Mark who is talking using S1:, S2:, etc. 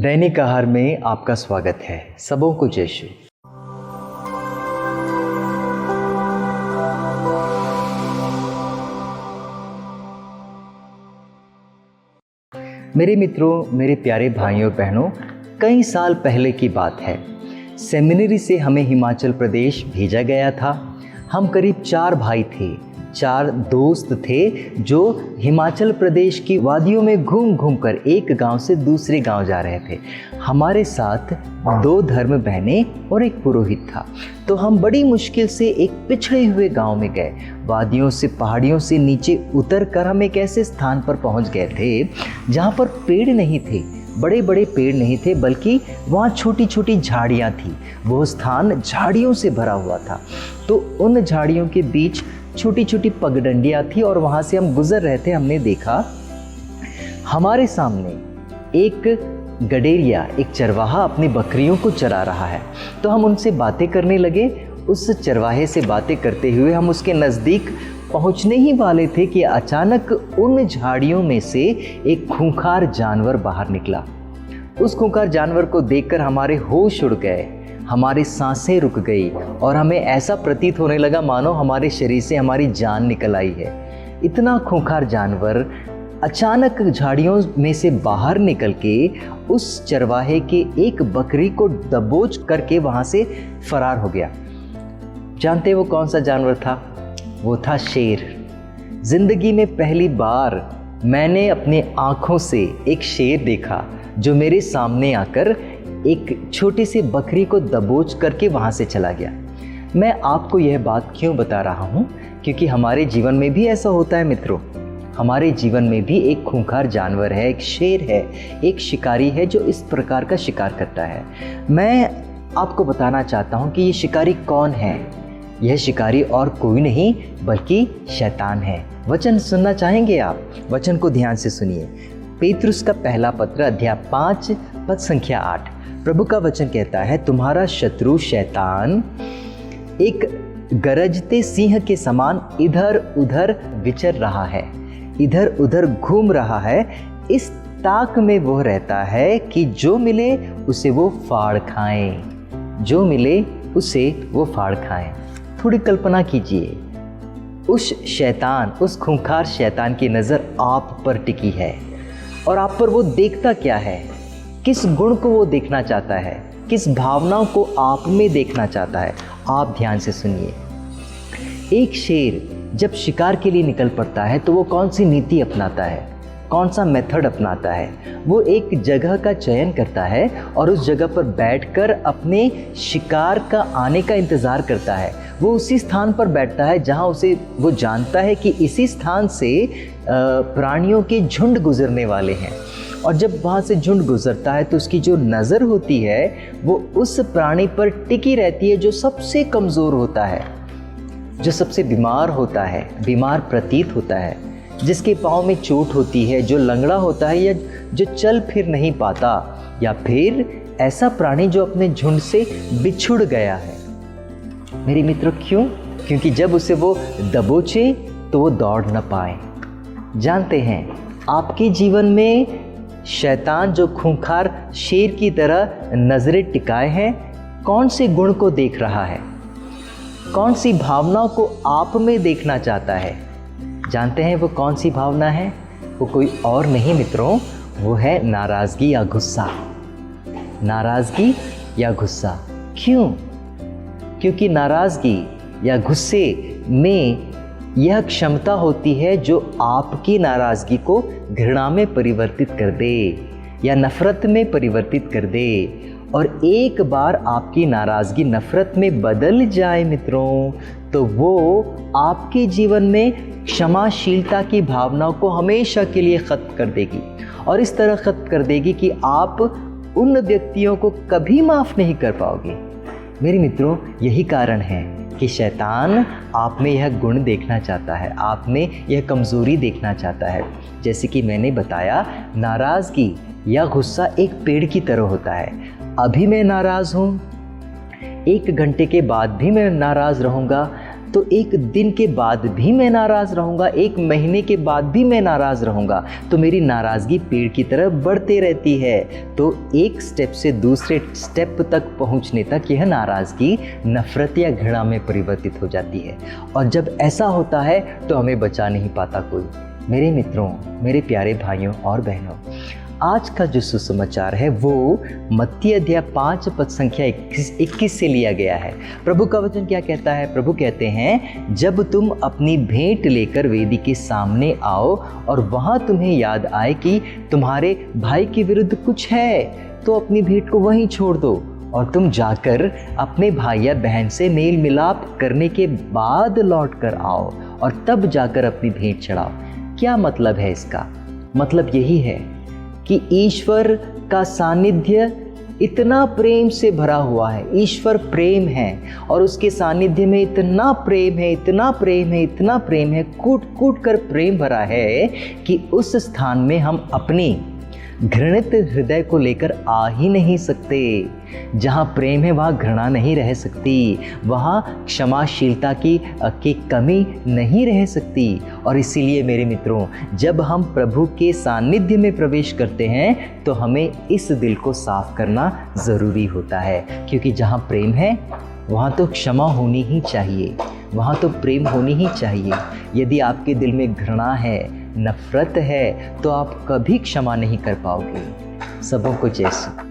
S1: दैनिक आहार में आपका स्वागत है। सबों को जय श्री। मेरे मित्रों, मेरे प्यारे भाइयों बहनों, कई साल पहले की बात है। सेमिनरी से हमें हिमाचल प्रदेश भेजा गया था। हम करीब 4 भाई थे, 4 दोस्त थे जो हिमाचल प्रदेश की वादियों में घूम घूम कर एक गांव से दूसरे गांव जा रहे थे। हमारे साथ 2 धर्म बहनें और एक पुरोहित था। तो हम बड़ी मुश्किल से एक पिछड़े हुए गांव में गए। वादियों से, पहाड़ियों से नीचे उतर कर हम एक ऐसे स्थान पर पहुंच गए थे जहां पर पेड़ नहीं थे, बड़े बड़े पेड़ नहीं थे, बल्कि वहाँ छोटी छोटी झाड़ियाँ थी। वो स्थान झाड़ियों से भरा हुआ था। तो उन झाड़ियों के बीच छोटी छोटी पगडंडियाँ थी और वहाँ से हम गुजर रहे थे। हमने देखा हमारे सामने एक गडेरिया, एक चरवाहा अपनी बकरियों को चरा रहा है। तो हम उनसे बातें करने लगे। उस चरवाहे से बातें करते हुए हम उसके नज़दीक पहुंचने ही वाले थे कि अचानक उन झाड़ियों में से एक खूंखार जानवर बाहर निकला। उस खूंखार जानवर को देखकर हमारे होश उड़ गए, हमारी सांसें रुक गई और हमें ऐसा प्रतीत होने लगा मानो हमारे शरीर से हमारी जान निकल आई है। इतना खूंखार जानवर अचानक झाड़ियों में से बाहर निकल के उस चरवाहे के एक बकरी को दबोच करके वहाँ से फरार हो गया। जानते वो कौन सा जानवर था? वो था शेर। जिंदगी में पहली बार मैंने अपने आँखों से एक शेर देखा जो मेरे सामने आकर एक छोटी सी बकरी को दबोच करके वहाँ से चला गया। मैं आपको यह बात क्यों बता रहा हूँ? क्योंकि हमारे जीवन में भी ऐसा होता है मित्रों। हमारे जीवन में भी एक खूंखार जानवर है, एक शेर है, एक शिकारी है जो इस प्रकार का शिकार करता है। मैं आपको बताना चाहता हूँ कि ये शिकारी कौन है। यह शिकारी और कोई नहीं बल्कि शैतान है। वचन सुनना चाहेंगे आप? वचन को ध्यान से सुनिए। पेतरुस का पहला पत्र अध्याय 5 पद संख्या 8। प्रभु का वचन कहता है, तुम्हारा शत्रु शैतान एक गरजते सिंह के समान इधर उधर विचर रहा है, इधर उधर घूम रहा है। इस ताक में वो रहता है कि जो मिले उसे वो फाड़ खाए, जो मिले उसे वो फाड़ खाए। थोड़ी कल्पना कीजिए, उस शैतान, उस खूंखार शैतान की नज़र आप पर टिकी है और आप पर वो देखता क्या है? किस गुण को वो देखना चाहता है? किस भावनाओं को आप में देखना चाहता है? आप ध्यान से सुनिए। एक शेर जब शिकार के लिए निकल पड़ता है तो वो कौन सी नीति अपनाता है, कौन सा मेथड अपनाता है? वो एक जगह का चयन करता है और उस जगह पर बैठकर अपने शिकार का आने का इंतज़ार करता है। वो उसी स्थान पर बैठता है जहाँ उसे वो जानता है कि इसी स्थान से प्राणियों के झुंड गुजरने वाले हैं। और जब वहाँ से झुंड गुजरता है तो उसकी जो नज़र होती है वो उस प्राणी पर टिकी रहती है जो सबसे कमज़ोर होता है, जो सबसे बीमार होता है, बीमार प्रतीत होता है, जिसके पाँव में चोट होती है, जो लंगड़ा होता है या जो चल फिर नहीं पाता, या फिर ऐसा प्राणी जो अपने झुंड से बिछुड़ गया है। मेरे मित्रों, क्यों? क्योंकि जब उसे वो दबोचे तो वो दौड़ न पाए। जानते हैं, आपके जीवन में शैतान जो खूंखार शेर की तरह नजरें टिकाए हैं, कौन से गुण को देख रहा है? कौन सी भावनाओं को आप में देखना चाहता है? जानते हैं वो कौन सी भावना है? वो कोई और नहीं मित्रों, वो है नाराज़गी या गुस्सा। नाराज़गी या गुस्सा। क्यों? क्योंकि नाराज़गी या गुस्से में यह क्षमता होती है जो आपकी नाराज़गी को घृणा में परिवर्तित कर दे या नफ़रत में परिवर्तित कर दे। और एक बार आपकी नाराज़गी नफ़रत में बदल जाए मित्रों, तो वो आपके जीवन में क्षमाशीलता की भावनाओं को हमेशा के लिए ख़त्म कर देगी और इस तरह ख़त्म कर देगी कि आप उन व्यक्तियों को कभी माफ़ नहीं कर पाओगे। मेरे मित्रों, यही कारण है कि शैतान आप में यह गुण देखना चाहता है, आप में यह कमज़ोरी देखना चाहता है। जैसे कि मैंने बताया, नाराज़गी या गुस्सा एक पेड़ की तरह होता है। अभी मैं नाराज़ हूँ, 1 घंटे के बाद भी मैं नाराज़ रहूँगा, तो एक दिन के बाद भी मैं नाराज़ रहूँगा, एक महीने के बाद भी मैं नाराज़ रहूँगा, तो मेरी नाराज़गी पेड़ की तरफ बढ़ते रहती है। तो एक स्टेप से दूसरे स्टेप तक पहुँचने तक यह नाराज़गी नफ़रत या घृणा में परिवर्तित हो जाती है। और जब ऐसा होता है तो हमें बचा नहीं पाता कोई। मेरे मित्रों, मेरे प्यारे भाइयों और बहनों, आज का जो सुसमाचार है वो मत्ती अध्याय 5 पद संख्या 21 से लिया गया है। प्रभु का वचन क्या कहता है? प्रभु कहते हैं, जब तुम अपनी भेंट लेकर वेदी के सामने आओ और वहाँ तुम्हें याद आए कि तुम्हारे भाई के विरुद्ध कुछ है, तो अपनी भेंट को वहीं छोड़ दो और तुम जाकर अपने भाई या बहन से मेल मिलाप करने के बाद लौट कर आओ और तब जाकर अपनी भेंट चढ़ाओ। क्या मतलब है इसका? मतलब यही है कि ईश्वर का सानिध्य इतना प्रेम से भरा हुआ है। ईश्वर प्रेम है और उसके सानिध्य में इतना प्रेम है, इतना प्रेम है, इतना प्रेम है, कूट कूट कर प्रेम भरा है कि उस स्थान में हम अपनी घृणित हृदय को लेकर आ ही नहीं सकते। जहाँ प्रेम है वहाँ घृणा नहीं रह सकती, वहाँ क्षमाशीलता की कमी नहीं रह सकती। और इसीलिए मेरे मित्रों, जब हम प्रभु के सानिध्य में प्रवेश करते हैं तो हमें इस दिल को साफ करना ज़रूरी होता है, क्योंकि जहाँ प्रेम है वहाँ तो क्षमा होनी ही चाहिए, वहाँ तो प्रेम होनी ही चाहिए। यदि आपके दिल में घृणा है, नफ़रत है, तो आप कभी क्षमा नहीं कर पाओगे। सबों को जय श्री